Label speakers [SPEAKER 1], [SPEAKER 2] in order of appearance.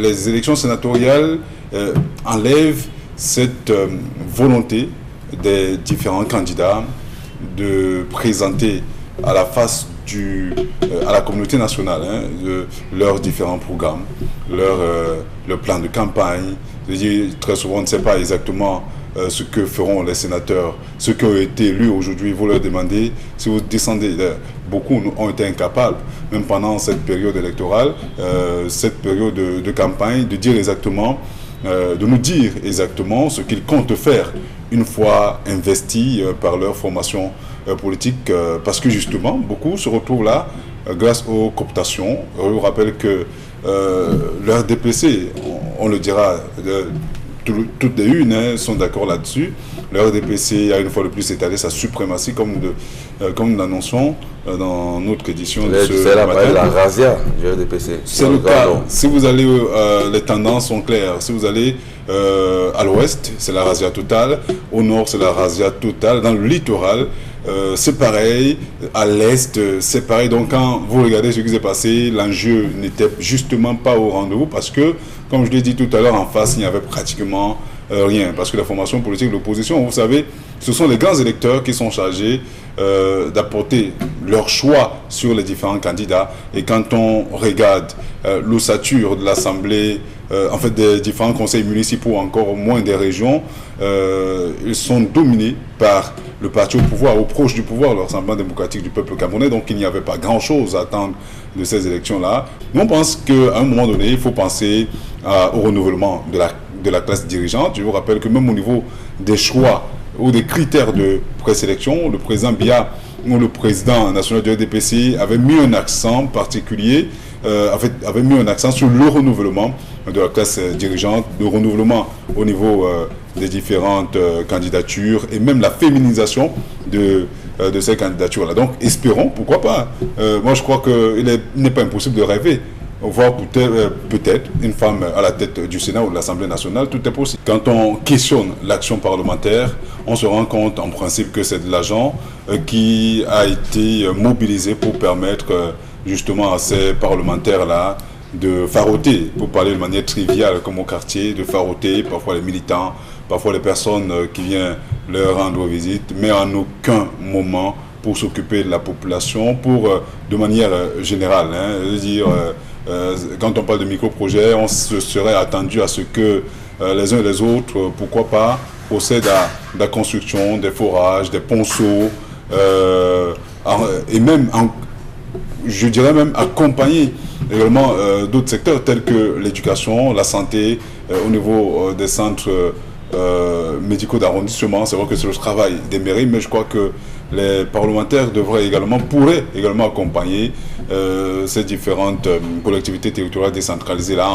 [SPEAKER 1] les élections sénatoriales enlèvent cette volonté des différents candidats de présenter à la face à la communauté nationale leurs différents programmes, leur plan de campagne. Je dis, très souvent, on ne sait pas exactement ce que feront les sénateurs, ceux qui ont été élus aujourd'hui. Vous leur demandez, si vous descendez, beaucoup ont été incapables, même pendant cette période électorale, cette période de campagne, de dire exactement, de nous dire exactement ce qu'ils comptent faire une fois investis par leur formation politique, parce que justement, beaucoup se retrouvent là grâce aux cooptations. Je vous rappelle que leur DPC, on le dira, toutes les unes sont d'accord là-dessus. Le RDPC a une fois de plus étalé sa suprématie, comme nous l'annonçons dans notre édition de ce
[SPEAKER 2] matin. C'est la razzia du RDPC.
[SPEAKER 1] C'est le cas. Si vous allez, les tendances sont claires. Si vous allez à l'ouest, c'est la razzia totale. Au nord, c'est la razzia totale. Dans le littoral, c'est pareil. À l'est, c'est pareil. Donc quand vous regardez ce qui s'est passé, l'enjeu n'était justement pas au rendez-vous parce que, comme je l'ai dit tout à l'heure, en face, il n'y avait pratiquement rien. Parce que la formation politique de l'opposition, vous savez, ce sont les grands électeurs qui sont chargés d'apporter leur choix sur les différents candidats. Et quand on regarde l'ossature de l'Assemblée, en fait des différents conseils municipaux, encore moins des régions, ils sont dominés par le parti au pouvoir, ou proche du pouvoir, le Rassemblement démocratique du peuple camerounais. Donc il n'y avait pas grand-chose à attendre de ces élections-là. Mais on pense qu'à un moment donné, il faut penser au renouvellement de la classe dirigeante. Je vous rappelle que même au niveau des choix ou des critères de présélection, le président Biya ou le président national du RDPC avait mis un accent particulier, avait mis un accent sur le renouvellement de la classe dirigeante, le renouvellement au niveau des différentes candidatures et même la féminisation de ces candidatures-là. Donc espérons, pourquoi pas. Moi je crois qu'il n'est pas impossible de rêver. Voir peut-être une femme à la tête du Sénat ou de l'Assemblée nationale, tout est possible. Quand on questionne l'action parlementaire, on se rend compte en principe que c'est de l'argent qui a été mobilisé pour permettre justement à ces parlementaires-là de faroter, pour parler de manière triviale comme au quartier, de faroter parfois les militants, parfois les personnes qui viennent leur rendre visite, mais en aucun moment pour s'occuper de la population, de manière générale. Je veux dire, quand on parle de micro-projets, on se serait attendu à ce que les uns et les autres, pourquoi pas, procèdent à la construction des forages, des ponceaux, et même, je dirais même, accompagner également d'autres secteurs tels que l'éducation, la santé, au niveau des centres médicaux d'arrondissement. C'est vrai que c'est le travail des mairies, mais je crois que les parlementaires pourraient également accompagner ces différentes collectivités territoriales décentralisées là,